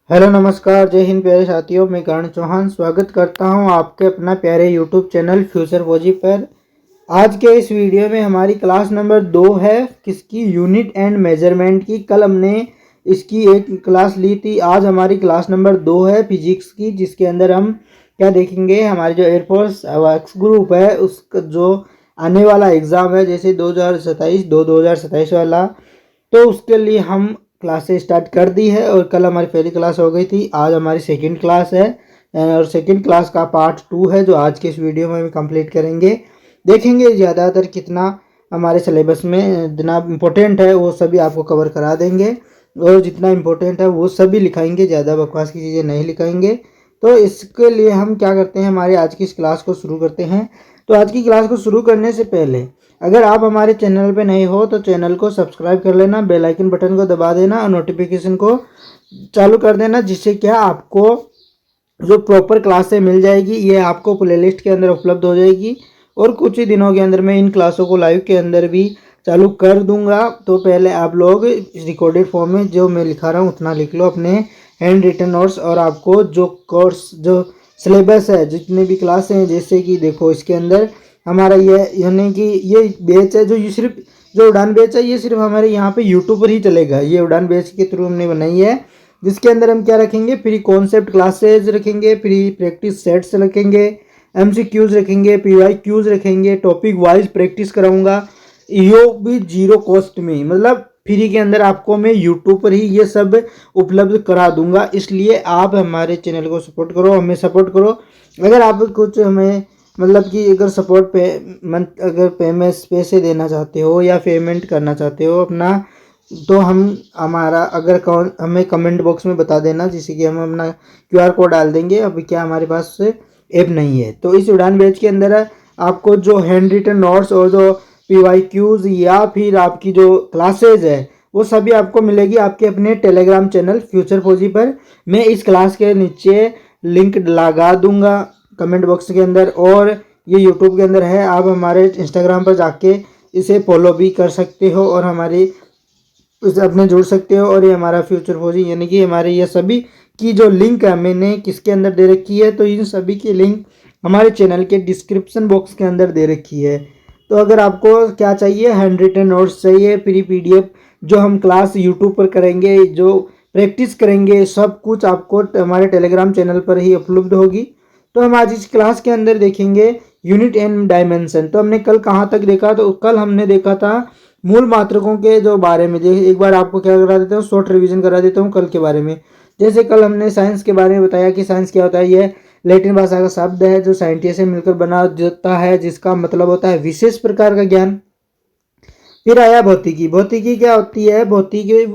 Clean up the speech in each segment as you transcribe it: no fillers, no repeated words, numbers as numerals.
Hello नमस्कार, जय हिंद प्यारे साथियों। मैं करण चौहान स्वागत करता हूं आपके अपना प्यारे यूट्यूब चैनल फ्यूचर फौजी पर। आज के इस वीडियो में हमारी क्लास नंबर 2 है, किसकी? यूनिट एंड मेजरमेंट की। कल हमने इसकी एक क्लास ली थी। आज हमारी क्लास नंबर 2 है फिजिक्स की, जिसके अंदर हम क्या देखेंगे? हमारे जो एयरफोर्स वर्क्स ग्रुप है उसका जो आने वाला एग्ज़ाम है, जैसे 2027 वाला, तो उसके लिए हम क्लासेस स्टार्ट कर दी है। और कल हमारी पहली क्लास हो गई थी, आज हमारी सेकंड क्लास है और सेकंड क्लास का पार्ट 2 है जो आज के इस वीडियो में हम कंप्लीट करेंगे। देखेंगे ज़्यादातर कितना हमारे सिलेबस में जितना इम्पोर्टेंट है वो सभी आपको कवर करा देंगे और जितना इम्पोर्टेंट है वो सभी लिखाएंगे, ज़्यादा बकवास की चीज़ें नहीं लिखाएंगे। तो इसके लिए हम क्या करते हैं, हमारे आज की इस क्लास को शुरू करते हैं। तो आज की क्लास को शुरू करने से पहले अगर आप हमारे चैनल पे नए हो तो चैनल को सब्सक्राइब कर लेना, बेल आइकन बटन को दबा देना और नोटिफिकेशन को चालू कर देना, जिससे क्या आपको जो प्रॉपर क्लासें मिल जाएगी, ये आपको प्लेलिस्ट के अंदर उपलब्ध हो जाएगी। और कुछ ही दिनों के अंदर मैं इन क्लासों को लाइव के अंदर भी चालू कर दूंगा। तो पहले आप लोग रिकॉर्डेड फॉर्म में जो मैं लिखा रहा हूँ उतना लिख लो अपने हैंड रिटन नोट्स। और आपको जो कोर्स जो सिलेबस है, जितने भी क्लास हैं, जैसे कि देखो इसके अंदर हमारा ये यानी कि ये बैच है जो ये सिर्फ जो उड़ान बैच है, ये सिर्फ हमारे यहाँ पे यूट्यूब पर ही चलेगा। ये उड़ान बैच के थ्रू हमने बनाई है, जिसके अंदर हम क्या रखेंगे? फ्री कॉन्सेप्ट क्लासेज रखेंगे, फ्री प्रैक्टिस सेट्स रखेंगे, एमसीक्यूज रखेंगे, पीवाईक्यूज रखेंगे, टॉपिक वाइज प्रैक्टिस कराऊंगा, यो भी जीरो कॉस्ट में, मतलब फ्री के अंदर आपको मैं यूट्यूब पर ही ये सब उपलब्ध करा दूंगा। इसलिए आप हमारे चैनल को सपोर्ट करो, हमें सपोर्ट करो। अगर आप कुछ हमें मतलब कि अगर सपोर्ट पे मंथ अगर पेमेंट पैसे देना चाहते हो या पेमेंट करना चाहते हो अपना, तो हम हमारा अगर हमें कमेंट बॉक्स में बता देना, जिससे कि हम अपना क्यूआर कोड डाल देंगे। अभी क्या हमारे पास ऐप नहीं है। तो इस उड़ान बैच के अंदर आपको जो हैंड रिटन नोट्स और जो पीवाईक्यूज या फिर आपकी जो क्लासेज है वो सभी आपको मिलेगी आपके अपने टेलीग्राम चैनल फ्यूचर फौजी पर। मैं इस क्लास के नीचे लिंक लगा दूंगा कमेंट बॉक्स के अंदर, और ये यूट्यूब के अंदर है। आप हमारे इंस्टाग्राम पर जाके इसे फॉलो भी कर सकते हो और हमारी उससे अपने जुड़ सकते हो। और ये हमारा फ्यूचर फौजी यानी कि हमारे ये सभी की जो लिंक है मैंने किसके अंदर दे रखी है, तो इन सभी की लिंक हमारे चैनल के डिस्क्रिप्शन बॉक्स के अंदर दे रखी है। तो अगर आपको क्या चाहिए, हैंड रिटन नोट्स चाहिए, फ्री पीडीएफ जो हम क्लास यूट्यूब पर करेंगे, जो प्रैक्टिस करेंगे, सब कुछ आपको हमारे टेलीग्राम चैनल पर ही उपलब्ध होगी। तो हम आज इस क्लास के अंदर देखेंगे यूनिट एंड डायमेंशन। तो हमने कल कहाँ तक देखा? तो कल हमने देखा था मूल मात्रकों के जो बारे में। एक बार आपको क्या करा देता हूँ, शॉर्ट रिवीजन करा देता हूँ कल के बारे में। जैसे कल हमने साइंस के बारे में बताया कि साइंस क्या होता है। यह लैटिन भाषा का शब्द है जो साइंटिस्ट से मिलकर बना जाता है, जिसका मतलब होता है विशेष प्रकार का ज्ञान। फिर आया भौतिकी। भौतिकी क्या होती है? भौतिकी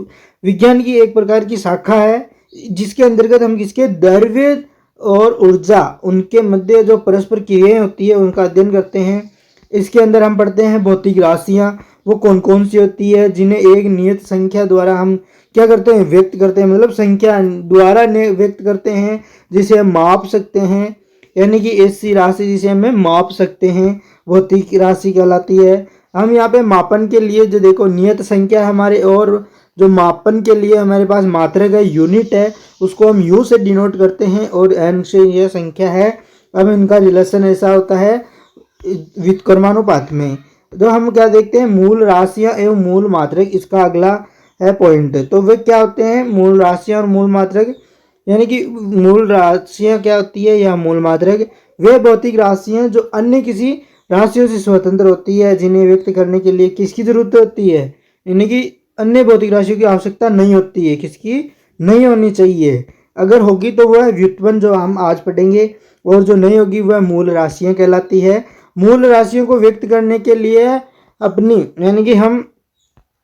विज्ञान की एक प्रकार की शाखा है, जिसके अंतर्गत हम किसके द्रव्य और ऊर्जा उनके मध्य जो परस्पर क्रियाएं होती है उनका अध्ययन करते हैं। इसके अंदर हम पढ़ते हैं भौतिक राशियाँ, वो कौन कौन सी होती है, जिन्हें एक नियत संख्या द्वारा हम क्या करते हैं? व्यक्त करते हैं, मतलब संख्या द्वारा व्यक्त करते हैं, जिसे हम माप सकते हैं। यानी कि ऐसी राशि जिसे हमें माप सकते हैं भौतिक राशि कहलाती है। हम यहाँ पे मापन के लिए जो देखो नियत संख्या हमारे, और जो मापन के लिए हमारे पास मात्रक है, यूनिट है, उसको हम यू से डिनोट करते हैं और एन से यह संख्या है। अब इनका रिलेशन ऐसा होता है व्युत्क्रमानुपात में। तो हम क्या देखते हैं? मूल राशियां एवं मूल मात्रक, इसका अगला है पॉइंट। तो वे क्या होते हैं? मूल राशियां और मूल मात्रक। यानी कि मूल राशियां क्या होती है या मूल मात्रक, वे भौतिक राशियां जो अन्य किसी राशियों से स्वतंत्र होती है, जिन्हें व्यक्त करने के लिए किसकी जरूरत होती है? यानी कि अन्य भौतिक राशियों की आवश्यकता नहीं होती है। किसकी नहीं होनी चाहिए? अगर होगी तो वह व्युत्पन्न जो हम आज पढ़ेंगे, और जो नहीं होगी वह मूल राशियां कहलाती है। मूल राशियों को व्यक्त करने के लिए अपनी यानी कि हम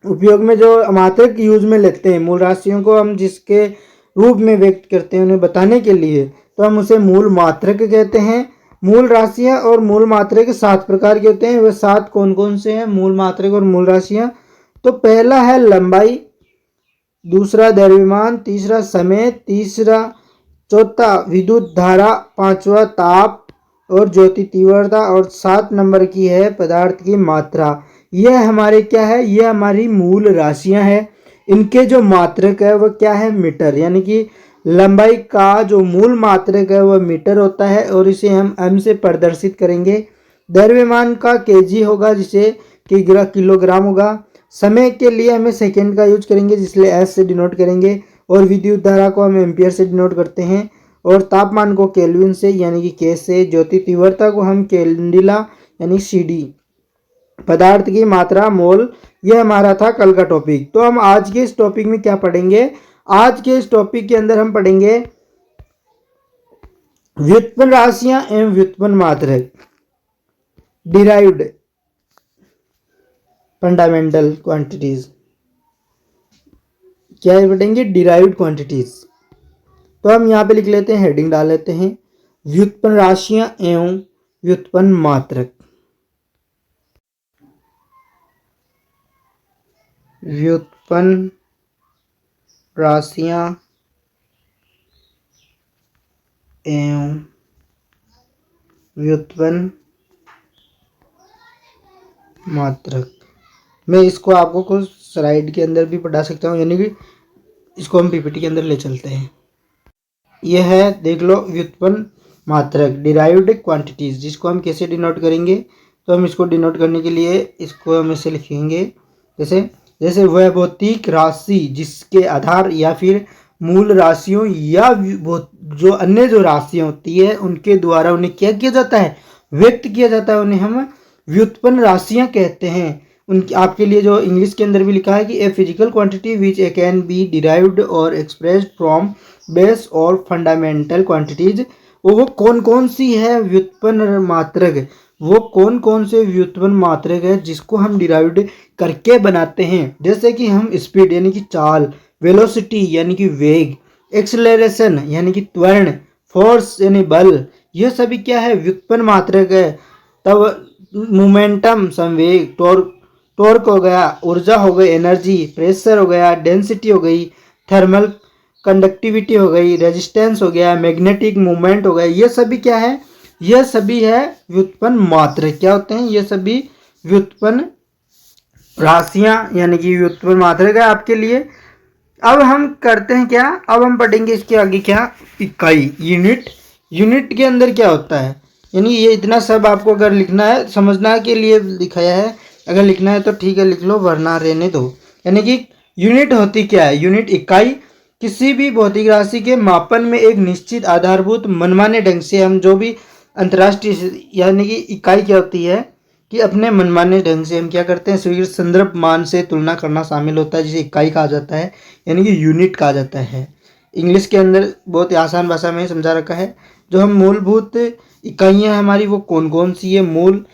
उपयोग में जो मात्रक यूज में लेते हैं, मूल राशियों को हम जिसके रूप में व्यक्त करते हैं उन्हें बताने के लिए, तो हम उसे मूल मात्रक कहते हैं। मूल राशियां और मूल मात्रक 7 प्रकार के होते हैं। वह 7 कौन कौन से हैं मूल मात्रक और मूल राशियां? तो पहला है लंबाई, दूसरा द्रव्यमान, तीसरा समय, तीसरा चौथा विद्युत धारा, पांचवा ताप और ज्योति तीव्रता, और 7 नंबर की है पदार्थ की मात्रा। यह हमारे क्या है? यह हमारी मूल राशियां हैं। इनके जो मात्रक है वह क्या है? मीटर। यानी कि लंबाई का जो मूल मात्रक है वह मीटर होता है और इसे हम m से प्रदर्शित करेंगे। द्रव्यमान का kg होगा जिसे किलोग्राम होगा। समय के लिए हमें सेकेंड का यूज करेंगे जिसलिए s से डिनोट करेंगे और विद्युत धारा को हम एम्पियर से डिनोट करते हैं और तापमान को केल्विन से यानी कि K से। ज्योति तीव्रता को हम कैंडिला यानी CD। पदार्थ की मात्रा मोल। यह हमारा था कल का टॉपिक। तो हम आज के इस टॉपिक में क्या पढ़ेंगे? आज के इस टॉपिक के अंदर हम पढ़ेंगे व्युत्पन्न राशियां एवं व्युत्पन्न मात्रक, डिराइव्ड फंडामेंटल क्वांटिटीज। क्या पढ़ेंगे? Derived quantities. तो हम यहाँ पे लिख लेते हैं, हेडिंग डाल लेते हैं, व्युत्पन्न राशियां एवं व्युत्पन्न मात्रक। व्युत्पन्न राशियां एवं व्युत्पन्न मात्रक। मैं इसको आपको कुछ स्लाइड के अंदर भी पढ़ा सकता हूँ, यानी कि इसको हम पीपीटी के अंदर ले चलते हैं। यह है, देख लो, व्युत्पन्न मात्रक, डिराइव्ड क्वांटिटीज, जिसको हम कैसे डिनोट करेंगे? तो हम इसको डिनोट करने के लिए इसको हम ऐसे लिखेंगे, जैसे वह भौतिक राशि जिसके आधार या फिर मूल राशियों या जो अन्य जो राशियां होती है उनके द्वारा उन्हें क्या किया जाता है? व्यक्त किया जाता है, उन्हें हम व्युत्पन्न राशियां कहते हैं। उनकी आपके लिए जो इंग्लिश के अंदर भी लिखा है कि a physical quantity which A can be derived और एक्सप्रेस्ड फ्रॉम बेस और फंडामेंटल क्वांटिटीज। वो कौन कौन सी है व्युत्पन्न मात्रक? वो कौन कौन से व्युत्पन्न मात्रक है जिसको हम डिराइव्ड करके बनाते हैं? जैसे कि हम स्पीड यानी कि चाल, वेलोसिटी यानी कि वेग, एक्सेलरेशन यानी कि त्वरण, फोर्स यानी बल, ये सभी क्या है? व्युत्पन्न मात्रक है। तब मोमेंटम संवेग, टॉर्क हो गया, ऊर्जा हो गई एनर्जी, प्रेशर हो गया, डेंसिटी हो गई, थर्मल कंडक्टिविटी हो गई, रेजिस्टेंस हो गया, मैग्नेटिक मूवमेंट हो गया, ये सभी क्या है? ये सभी है व्युत्पन्न मात्रक। क्या होते हैं? ये सभी व्युत्पन्न राशियां यानी कि व्युत्पन्न मात्रक है आपके लिए। अब हम करते हैं क्या? अब हम पढ़ेंगे इसके आगे क्या? इकाई, यूनिट। यूनिट के अंदर क्या होता है? यानी ये इतना सब आपको अगर लिखना है, समझना के लिए दिखाया है, अगर लिखना है तो ठीक है लिख लो, वरना रहने दो। यानी कि यूनिट होती क्या है? यूनिट इकाई किसी भी भौतिक राशि के मापन में एक निश्चित आधारभूत मनमाने ढंग से हम जो भी अंतर्राष्ट्रीय, यानी कि इकाई क्या होती है कि अपने मनमाने ढंग से हम क्या करते हैं? स्वीकृत संदर्भ मान से तुलना करना शामिल होता है, जिसे इकाई कहा जाता है, यानी कि यूनिट कहा जाता है। इंग्लिश के अंदर बहुत ही आसान भाषा में समझा रखा है। जो हम मूलभूत इकाइयाँ हमारी वो कौन कौन सी है? मूल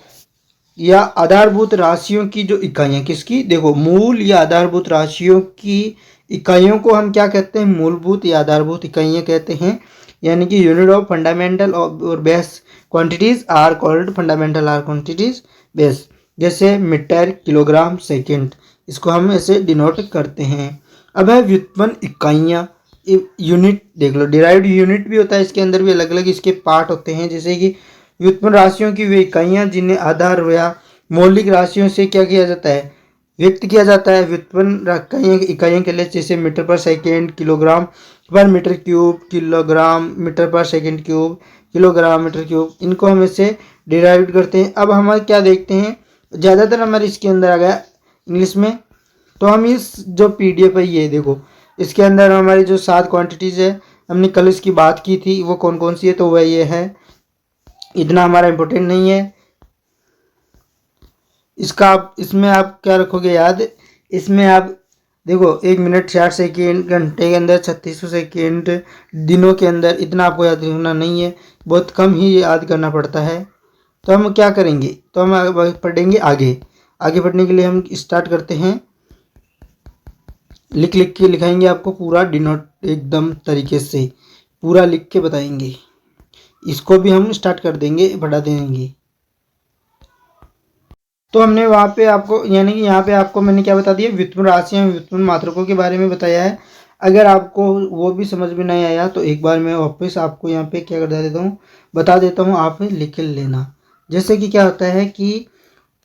या आधारभूत राशियों की जो इकाइयाँ, किसकी? देखो, मूल या आधारभूत राशियों की इकाइयों को हम क्या कहते हैं? मूलभूत या आधारभूत इकाइयाँ कहते हैं। यानी कि यूनिट ऑफ फंडामेंटल और base quantities are called fundamental are quantities base. जैसे मीटर, किलोग्राम, सेकंड, इसको हम ऐसे डिनोट करते हैं। अब है व्युत्पन्न इकाइयाँ, यूनिट देख लो, डिराइव्ड यूनिट भी होता है, इसके अंदर भी अलग अलग इसके पार्ट होते हैं। जैसे कि व्युत्पन्न राशियों की वे इकाइयाँ जिन्हें आधार या मौलिक राशियों से क्या किया जाता है? व्यक्त किया जाता है। व्युत्पन्न इकाइयों के लिए जैसे metre per second, kilogram per metre cube, kilogram metre per second cube, kilogram metre cube, इनको हम इससे डिराइव करते हैं। अब हम क्या देखते हैं? ज़्यादातर हमारे इसके अंदर आ गया इंग्लिश में, तो हम इस जो PDF है ये देखो, इसके अंदर हमारी जो 7 क्वांटिटीज़ है, हमने कल इसकी बात की थी, वो कौन कौन सी है? तो वह ये है, इतना हमारा इम्पोर्टेंट नहीं है इसका। आप इसमें आप क्या रखोगे याद? इसमें आप देखो 1 मिनट 60 सेकेंड, घंटे के अंदर 3600 सेकेंड, दिनों के अंदर, इतना आपको याद रखना नहीं है, बहुत कम ही याद करना पड़ता है। तो हम क्या करेंगे? तो हम पढ़ेंगे आगे पढ़ने के लिए हम स्टार्ट करते हैं। लिख के लिखाएंगे, आपको पूरा डिनोट एकदम तरीके से पूरा लिख के बताएंगे। इसको भी हम स्टार्ट कर देंगे, बढ़ा देंगे। तो हमने वहाँ पे आपको, यानी कि यहाँ पे आपको मैंने क्या बता दिया? व्युत्पन्न राशियाँ, व्युत्पन्न मात्रकों के बारे में बताया है। अगर आपको वो भी समझ में नहीं आया तो एक बार मैं वापस आपको यहाँ पे क्या कर देता हूँ, बता देता हूँ, आप लिख लेना। जैसे कि क्या होता है कि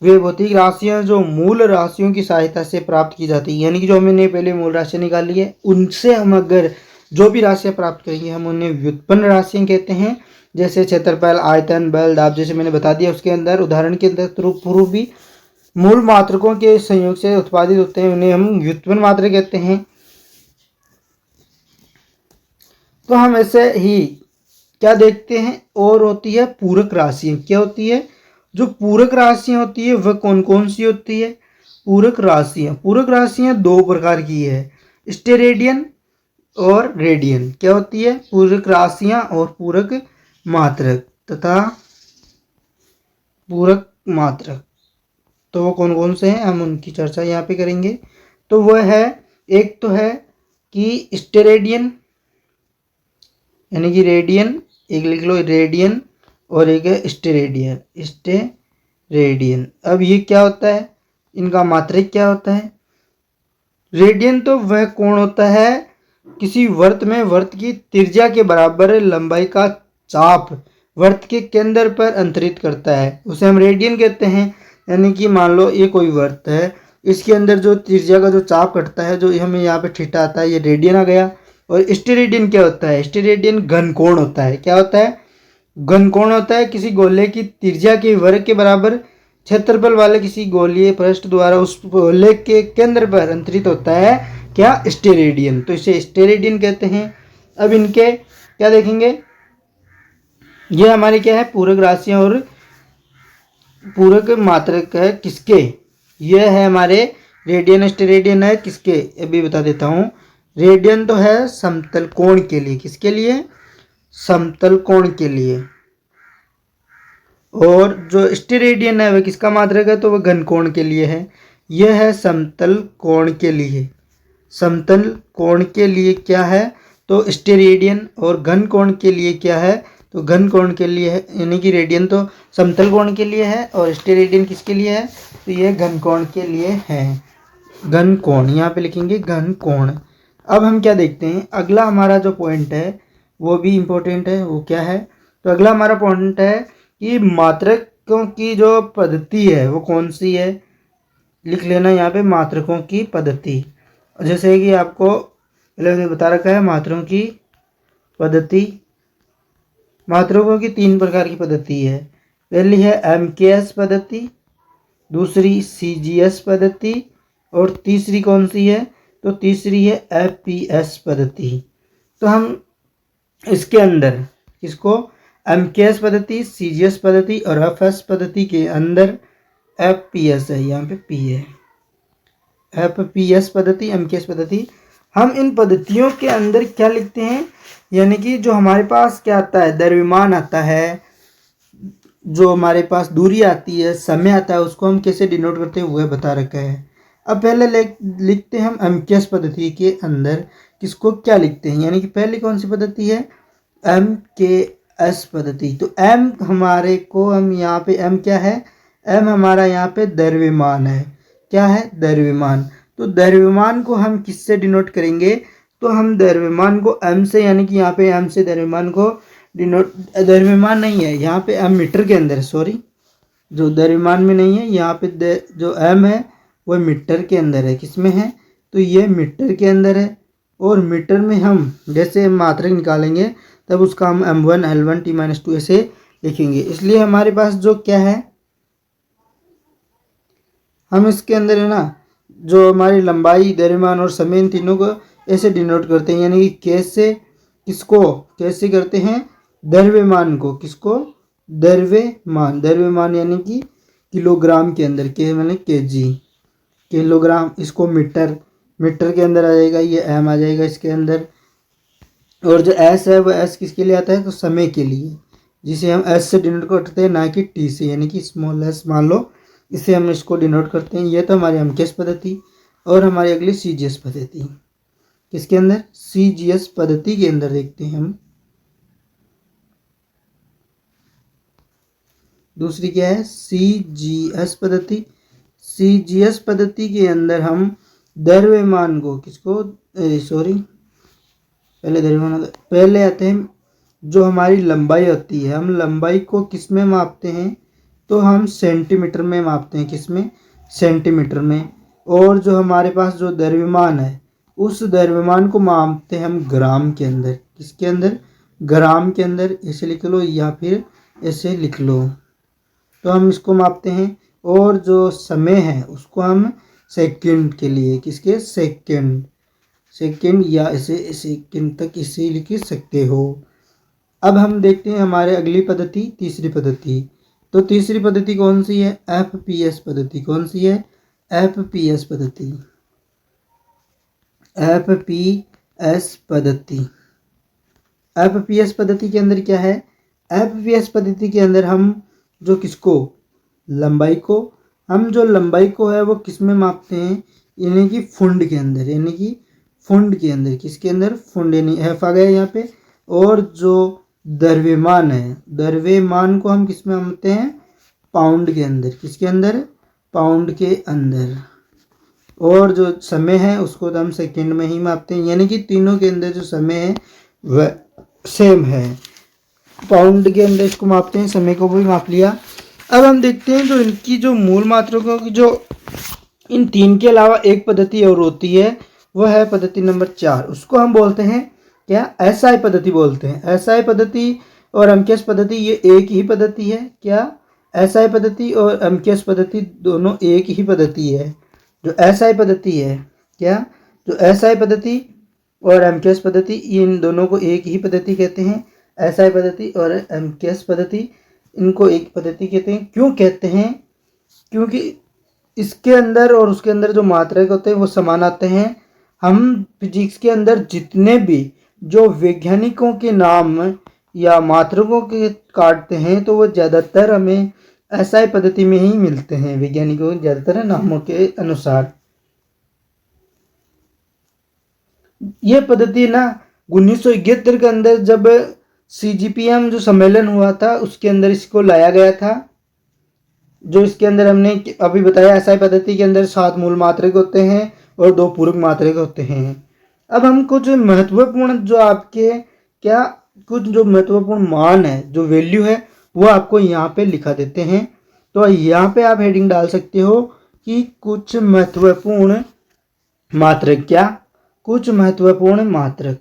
वे भौतिक राशियाँ जो मूल राशियों की सहायता से प्राप्त की जाती है, यानी कि जो हमने पहले मूल राशि निकाली है, उनसे हम अगर जो भी राशियाँ प्राप्त करेंगे हम उन्हें व्युत्पन्न राशियाँ कहते हैं। जैसे क्षेत्रफल, आयतन, बल, दाब जैसे मैंने बता दिया। उसके अंदर उदाहरण के अंदर पूर्व भी मूल मात्रकों के संयोग से उत्पादित होते हैं, उन्हें हम व्युत्पन्न मात्रक कहते हैं। तो हम ऐसे ही क्या देखते हैं, और होती है पूरक राशियाँ। क्या होती है? जो पूरक राशियाँ होती है वह कौन कौन सी होती है? पूरक राशियाँ दो प्रकार की है, स्टेरेडियन और रेडियन। क्या होती है? पूरक राशियाँ और पूरक मात्रक तथा पूरक मात्रक। तो वो कौन कौन से हैं, हम उनकी चर्चा यहाँ पे करेंगे। तो वह है, एक तो है कि स्टेरेडियन यानी कि रेडियन, एक लिख लो रेडियन, और एक है स्टेरेडियन। अब ये क्या होता है, इनका मात्रक क्या होता है? रेडियन तो वह कोण होता है किसी वृत्त में वृत्त की त्रिज्या के बराबर लंबाई का चाप वृत्त के केंद्र पर अंतरित करता है, उसे हम रेडियन कहते हैं। यानी कि मान लो ये कोई वृत्त है, इसके अंदर जो त्रिज्या का जो चाप कटता है, जो हमें यहाँ पे थीटा आता है, ये रेडियन आ गया। और स्टेरेडियन क्या होता है? स्टेरेडियन घनकोण होता है। क्या होता है? घनकोण होता है किसी गोले की त्रिज्या के वर्ग के बराबर क्षेत्रफल वाले किसी गोलीय पृष्ठ द्वारा उस गोले के केंद्र पर अंतरित होता है। क्या? स्टेरेडियन। तो इसे स्टेरेडियन कहते हैं। अब इनके क्या देखेंगे, ये हमारे क्या है, पूरक राशियां और पूरक मात्रक है किसके? ये है हमारे रेडियन स्टेरेडियन है किसके, अभी बता देता हूँ। रेडियन तो है समतल कोण के लिए, किसके लिए? समतल कोण के लिए। और जो स्टेरेडियन है वह किसका मात्रक है? तो वह घनकोण के लिए है। यह है समतल कोण के लिए। समतल कोण के लिए क्या है? तो स्टेरेडियन। और घन कोण के लिए क्या है? तो घन कोण के लिए है, यानी कि रेडियन तो समतल कोण के लिए है और स्टेरेडियन किसके लिए है? तो ये घन कोण के लिए है। घन कोण यहाँ पे लिखेंगे, घन कोण। अब हम क्या देखते हैं, अगला हमारा जो पॉइंट है वो भी इम्पोर्टेंट है। वो क्या है? तो अगला हमारा पॉइंट है कि मात्रकों की जो पद्धति है वो कौन सी है। लिख लेना यहाँ पे, मात्रकों की पद्धति। जैसे कि आपको पहले बता रखा है मात्रों की पद्धति। मात्रकों की तीन प्रकार की पद्धति है। पहली है MKS पद्धति, दूसरी CGS पद्धति, और तीसरी कौन सी है? तो तीसरी है FPS पद्धति। तो हम इसके अंदर इसको MKS पद्धति, CGS पद्धति और FS पद्धति के अंदर FPS है, यहाँ पे P है। FPS पद्धति, MKS पद्धति। हम इन पद्धतियों के अंदर क्या लिखते हैं, यानी कि जो हमारे पास क्या आता है, द्रव्यमान आता है, जो हमारे पास दूरी आती है, समय आता है, उसको हम कैसे डिनोट करते हैं वह बता रखा है। अब पहले लिखते हैं हम MKS पद्धति के अंदर किसको क्या लिखते हैं, यानी कि पहली कौन सी पद्धति है? MKS पद्धति। तो M हमारे को, हम यहाँ पे M क्या है? M हमारा यहाँ पे द्रव्यमान है। क्या है? द्रव्यमान। तो द्रव्यमान को हम किससे डिनोट करेंगे? तो हम द्रव्यमान को M से, यानी कि यहाँ पे M से द्रव्यमान को डिनोट, द्रव्यमान नहीं है यहाँ पे, M मीटर के अंदर, सॉरी, जो द्रव्यमान में नहीं है यहाँ पे, जो M है वह मीटर के अंदर है। किस में है? तो ये मीटर के अंदर है। और मीटर में हम जैसे मात्रक निकालेंगे तब उसका हम M1 L1 T-2 ऐसे लिखेंगे। इसलिए हमारे पास जो क्या है, हम इसके अंदर है ना, जो हमारी लंबाई, द्रव्यमान और समय, इन तीनों को ऐसे डिनोट करते हैं। यानी कि कैसे, किसको कैसे करते हैं? द्रव्यमान को, किसको? द्रव्यमान। द्रव्यमान यानी कि किलोग्राम के अंदर, के मैंने KG, किलोग्राम। इसको मीटर, मीटर के अंदर आ जाएगा, ये M आ जाएगा इसके अंदर। और जो S है वो S किसके लिए आता है? तो समय के लिए, जिसे हम S से डिनोट करते हैं, ना कि T से, यानी कि स्मॉल s मान लो, इसे हम इसको डिनोट करते हैं। ये तो हमारी MKS पद्धति। और हमारी अगली CGS पद्धति, किसके अंदर? CGS पद्धति के अंदर देखते हैं हम। दूसरी क्या है? CGS पद्धति। CGS पद्धति के अंदर हम द्रव्यमान को, किसको, सॉरी, पहले द्रव्यमान, पहले आते हैं जो हमारी लंबाई होती है, हम लंबाई को किस में मापते हैं? तो हम सेंटीमीटर में मापते हैं। किस में? सेंटीमीटर में। और जो हमारे पास जो द्रव्यमान है उस द्रव्यमान को मापते हैं हम ग्राम के अंदर। किसके अंदर? ग्राम के अंदर। ऐसे लिख लो या फिर ऐसे लिख लो, तो हम इसको मापते हैं। और जो समय है उसको हम सेकंड के लिए, किसके? सेकंड, सेकंड या ऐसे सेकंड तक इसे लिख सकते हो। अब हम देखते हैं हमारे अगली पद्धति, तीसरी पद्धति। तो तीसरी पद्धति कौन सी है? एफपीएस पद्धति। कौन सी है? एफपीएस पद्धति। एफपीएस पद्धति। एफपीएस पद्धति के अंदर क्या है? एफपीएस पद्धति के अंदर हम जो किसको? लंबाई को, हम जो लंबाई को है वो किस में मापते हैं? यानी कि फुंड के अंदर, यानी कि फुंड के अंदर। किसके अंदर? फुंड, यानी एफ आ गया यहाँ पे। और जो द्रव्यमान है, द्रव्यमान को हम किस में मापते हैं? पाउंड के अंदर। किसके अंदर? पाउंड के अंदर। और जो समय है उसको तो हम सेकंड में ही मापते हैं, यानी कि तीनों के अंदर जो समय है वह सेम है। पाउंड के अंदर इसको मापते हैं, समय को भी माप लिया। अब हम देखते हैं जो इनकी जो मूल मात्रकों की जो इन तीन के अलावा एक पद्धति और होती है, वह है पद्धति नंबर 4। उसको हम बोलते हैं क्या? एसआई पद्धति बोलते हैं। एसआई पद्धति और एमकेएस पद्धति ये एक ही पद्धति है। क्या? एसआई पद्धति और एमकेएस पद्धति दोनों एक ही पद्धति है। जो एसआई पद्धति है, क्या? जो एसआई पद्धति और एमकेएस पद्धति, इन दोनों को एक ही पद्धति कहते हैं। एसआई पद्धति और एमकेएस पद्धति, इनको एक पद्धति कहते हैं। क्यों कहते हैं? क्योंकि इसके अंदर और उसके अंदर जो मात्रक होते हैं वो समान आते हैं। हम फिजिक्स के अंदर जितने भी जो वैज्ञानिकों के नाम या मात्रकों के काटते हैं तो वो ज़्यादातर हमें एसआई पद्धति में ही मिलते हैं, वैज्ञानिकों के ज़्यादातर नामों के अनुसार। ये पद्धति ना 1971 के अंदर जब सीजीपीएम जो सम्मेलन हुआ था उसके अंदर इसको लाया गया था। जो इसके अंदर हमने अभी बताया, एसआई पद्धति के अंदर 7 मूल मात्रक होते हैं और 2 पूरक मात्रक होते हैं। अब हम कुछ महत्वपूर्ण जो आपके क्या कुछ जो महत्वपूर्ण मान है, जो वैल्यू है, वो आपको यहाँ पे लिखा देते हैं। तो यहाँ पे आप हेडिंग डाल सकते हो कि कुछ महत्वपूर्ण मात्रक। क्या? कुछ महत्वपूर्ण मात्रक।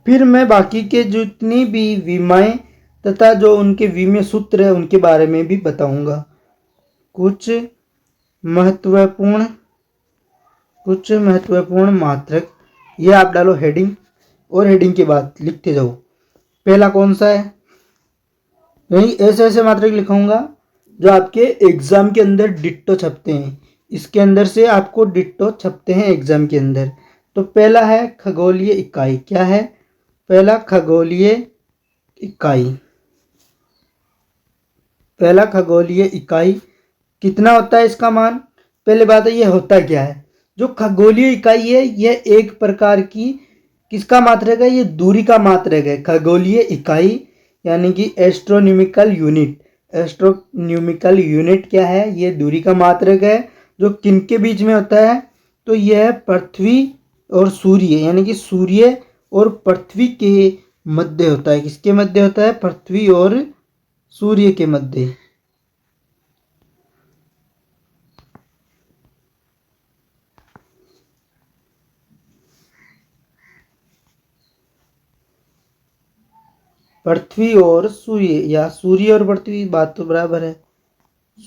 फिर मैं बाकी के जितनी भी विमाएं तथा जो उनके विमीय सूत्र है उनके बारे में भी बताऊंगा। कुछ महत्वपूर्ण मात्रक, ये आप डालो हेडिंग, और हेडिंग के बाद लिखते जाओ। पहला कौन सा है? यही ऐसे ऐसे मात्रक लिखाऊंगा जो आपके एग्जाम के अंदर डिट्टो छपते हैं। इसके अंदर से आपको डिट्टो छपते हैं एग्जाम के अंदर। तो पहला है खगोलीय इकाई। क्या है? पहला खगोलीय इकाई। पहला खगोलीय इकाई कितना होता है इसका मान? पहले बात है ये होता क्या है? जो खगोलीय इकाई है यह एक प्रकार की किसका मात्रक है? ये दूरी का मात्रक है। खगोलीय इकाई यानी कि एस्ट्रोनॉमिकल यूनिट। एस्ट्रोनॉमिकल यूनिट क्या है? ये दूरी का मात्रक है। जो किन के बीच में होता है? तो यह पृथ्वी और सूर्य, यानी कि सूर्य और पृथ्वी के मध्य होता है। किसके मध्य होता है? पृथ्वी और सूर्य के मध्य। पृथ्वी और सूर्य, या सूर्य और पृथ्वी, बात तो बराबर है।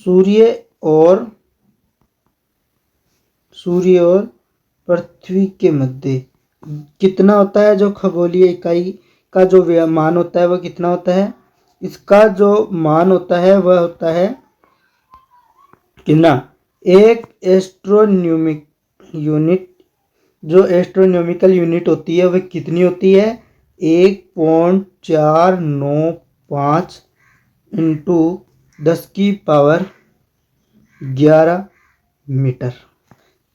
सूर्य और पृथ्वी के मध्य कितना होता है? जो खगोलीय इकाई का जो मान होता है वह कितना होता है? इसका जो मान होता है वह होता है कितना? एक एस्ट्रोनॉमिक यूनिट, जो एस्ट्रोनॉमिकल यूनिट होती है वह कितनी होती है? 1.495 इंटू 10⁻11 मीटर।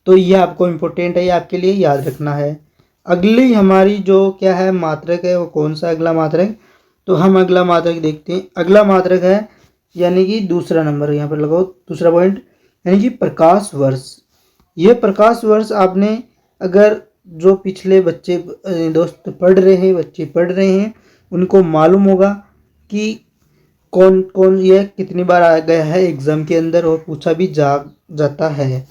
तो ये आपको इम्पोर्टेंट है, ये आपके लिए याद रखना है। अगली हमारी जो क्या है मात्रक है, वो कौन सा अगला मात्रक? तो हम अगला मात्रक देखते हैं। अगला मात्रक है यानी कि दूसरा नंबर यहाँ पर लगाओ, दूसरा पॉइंट, यानी कि प्रकाश वर्ष। ये प्रकाश वर्ष आपने अगर जो पिछले बच्चे दोस्त पढ़ रहे हैं उनको मालूम होगा कि कौन कौन ये कितनी बार आ गया है एग्जाम के अंदर और पूछा भी जाता है।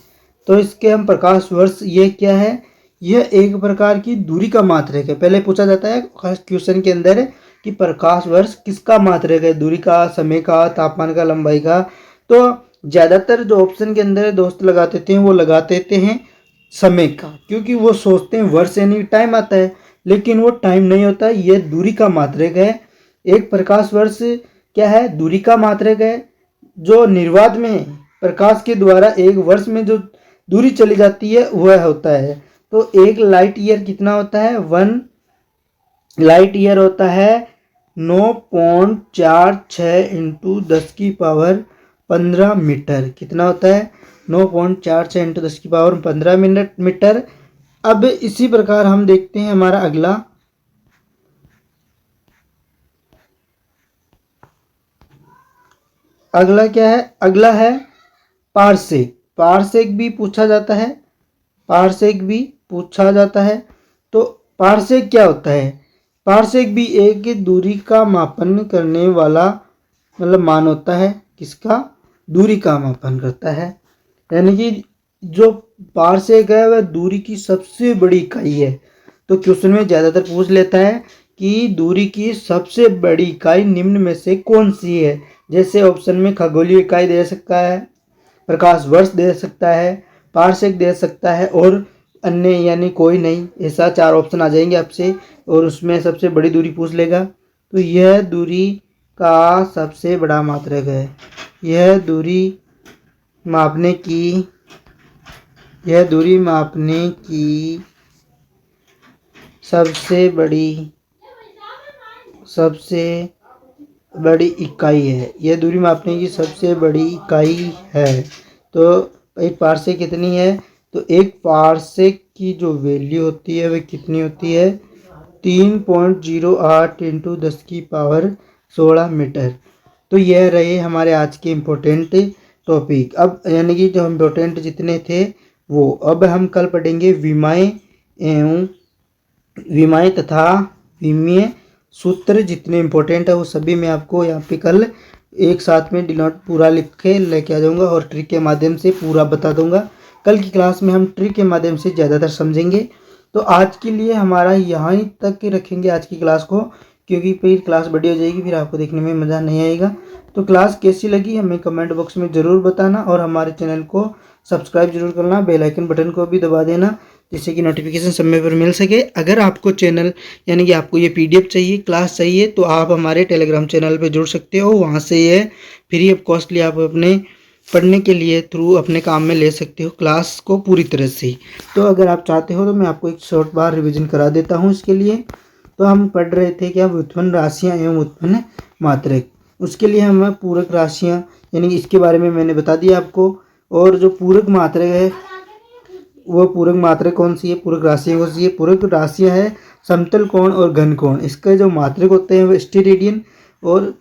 तो इसके हम प्रकाश वर्ष, ये क्या है? यह एक प्रकार की दूरी का मात्रक है। पहले पूछा जाता है क्वेश्चन के अंदर कि प्रकाश वर्ष किसका मात्रक है, दूरी का, समय का, तापमान का, लंबाई का। तो ज़्यादातर जो ऑप्शन के अंदर दोस्त लगा देते हैं वो लगा देते हैं समय का, क्योंकि वो सोचते हैं वर्ष यानी टाइम आता है, लेकिन वो टाइम नहीं होता, ये दूरी का मात्रक है। एक प्रकाश वर्ष क्या है, दूरी का मात्रक है। जो निर्वात में प्रकाश के द्वारा एक वर्ष में जो दूरी चली जाती है वह होता है। तो एक लाइट ईयर कितना होता है, 1 लाइट ईयर होता है 9.46 इंटू 10 की पावर 15 मीटर। कितना होता है, 9.46 इंटू 10 की पावर 15 मीटर। अब इसी प्रकार हम देखते हैं हमारा अगला क्या है, अगला है पारसेक। पारसेक भी पूछा जाता है, पारसेक भी पूछा जाता है। तो पारसेक क्या होता है, पारसेक भी एक दूरी का मापन करने वाला मतलब मान होता है, किसका, दूरी का मापन करता है। यानी कि जो पारसेक है वह दूरी की सबसे बड़ी इकाई है। तो क्वेश्चन में ज़्यादातर पूछ लेता है कि दूरी की सबसे बड़ी इकाई निम्न में से कौन सी है। जैसे ऑप्शन में खगोलीय इकाई दे सकता है, प्रकाश वर्ष दे सकता है, पारसेक दे सकता है और अन्य यानी कोई नहीं। ऐसा 4 ऑप्शन आ जाएंगे आपसे और उसमें सबसे बड़ी दूरी पूछ लेगा। तो यह दूरी का सबसे बड़ा मात्रक है। यह दूरी मापने की सबसे बड़ी इकाई है। यह दूरी मापने की सबसे बड़ी इकाई है। तो एक पारसेक कितनी है, तो एक पारसेक की जो वैल्यू होती है वह कितनी होती है, 3.08 इंटू 10 की पावर 16 मीटर। तो यह रहे हमारे आज के इम्पोर्टेंट टॉपिक। अब यानी कि जो इम्पोर्टेंट जितने थे वो, अब हम कल पढ़ेंगे विमाएँ तथा विमीय सूत्र जितने इम्पोर्टेंट है वो सभी मैं आपको यहाँ पे कल एक साथ में डिनोट पूरा लिख के लेके आ जाऊँगा और ट्रिक के माध्यम से पूरा बता दूंगा। कल की क्लास में हम ट्रिक के माध्यम से ज़्यादातर समझेंगे। तो आज के लिए हमारा यहाँ तक रखेंगे आज की क्लास को, क्योंकि फिर क्लास बड़ी हो जाएगी, फिर आपको देखने में मज़ा नहीं आएगा। तो क्लास कैसी लगी हमें कमेंट बॉक्स में ज़रूर बताना और हमारे चैनल को सब्सक्राइब जरूर करना, बेल आइकन बटन को भी दबा देना जिससे कि नोटिफिकेशन समय पर मिल सके। अगर आपको चैनल यानी कि आपको ये PDF चाहिए, क्लास चाहिए, तो आप हमारे टेलीग्राम चैनल पर जुड़ सकते हो। वहाँ से ये फ्री ऑफ कॉस्टली आप अपने पढ़ने के लिए थ्रू अपने काम में ले सकते हो क्लास को पूरी तरह से। तो अगर आप चाहते हो तो मैं आपको एक शॉर्ट बार रिवीजन करा देता हूँ इसके लिए। तो हम पढ़ रहे थे क्या, व्युत्पन्न राशियाँ एवं व्युत्पन्न मात्रक। उसके लिए हम पूरक राशियाँ यानी कि इसके बारे में मैंने बता दिया आपको। और जो पूरक मात्रक है वो पूरक मात्रक कौन सी है, पूरक राशियाँ कौन सी है, पूरक राशियाँ है समतल कोण और घन कोण। इसके जो मात्रक होते हैं वो स्टेरेडियन और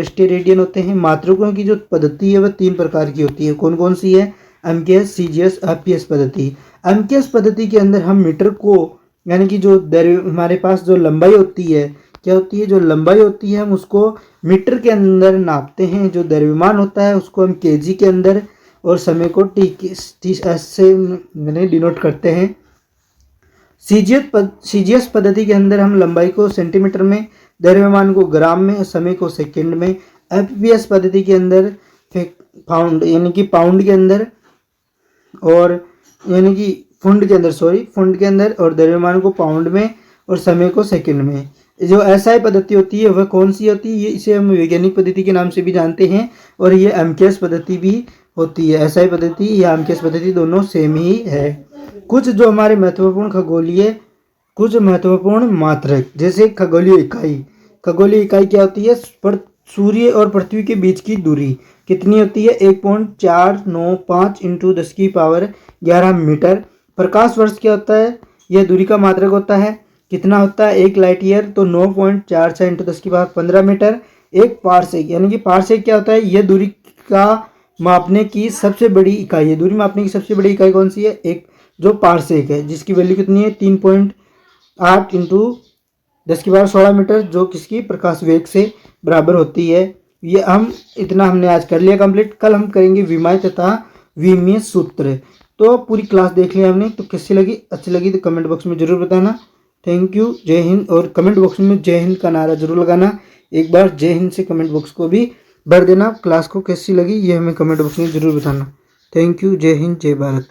स्टेरेडियन होते हैं। मात्रकों की जो पद्धति है वह 3 प्रकार की होती है। कौन कौन सी है, एमकेएस, सीजीएस, एफपीएस पद्धति। एमकेएस पद्धति के अंदर हम मीटर को यानी कि जो हमारे पास जो लंबाई होती है, क्या होती है, जो लंबाई होती है हम उसको मीटर के अंदर नापते हैं। जो द्रव्यमान होता है उसको हम केजी के अंदर और समय को टी से डिनोट करते हैं। सीजीएस पद्धति के अंदर हम लंबाई को सेंटीमीटर में, द्रव्यमान को ग्राम में, समय को सेकंड में। एफपीएस पद्धति के अंदर पाउंड यानी कि पाउंड के अंदर और यानी कि फुंड के अंदर और द्रव्यमान को पाउंड में और समय को सेकंड में। जो एसआई पद्धति होती है वह कौन सी होती है, ये इसे हम वैज्ञानिक पद्धति के नाम से भी जानते हैं और ये एमकेएस पद्धति भी होती है। एसआई पद्धति या एमकेएस पद्धति दोनों सेम ही है। कुछ जो हमारे कुछ महत्वपूर्ण मात्रक, जैसे खगोलीय इकाई क्या होती है, सूर्य और पृथ्वी के बीच की दूरी कितनी होती है, 1.495 इंटू 10 की पावर 11 मीटर। प्रकाश वर्ष क्या होता है, यह दूरी का मात्रक होता है। कितना होता है, 1 लाइट ईयर, तो 9.46 इंटू 10 की पावर 15 मीटर। एक पारसेक यानी कि पारसेक क्या होता है, यह दूरी का मापने की सबसे बड़ी इकाई है। दूरी मापने की सबसे बड़ी इकाई कौन सी है, एक जो पारसेक है, जिसकी वैल्यू कितनी है, 3.8 इंटू 10 की पावर 16 मीटर, जो किसकी, प्रकाश वेग से बराबर होती है। ये हमने आज कर लिया कंप्लीट। कल हम करेंगे विमाएँ तथा विमीय सूत्र। तो पूरी क्लास देख लिया हमने, तो कैसी लगी, अच्छी लगी तो कमेंट बॉक्स में ज़रूर बताना। थैंक यू, जय हिंद। और कमेंट बॉक्स में जय हिंद का नारा जरूर लगाना। एक बार जय हिंद से कमेंट बॉक्स को भी भर देना। क्लास को कैसी लगी ये हमें कमेंट बॉक्स में ज़रूर बताना। थैंक यू, जय हिंद, जय भारत।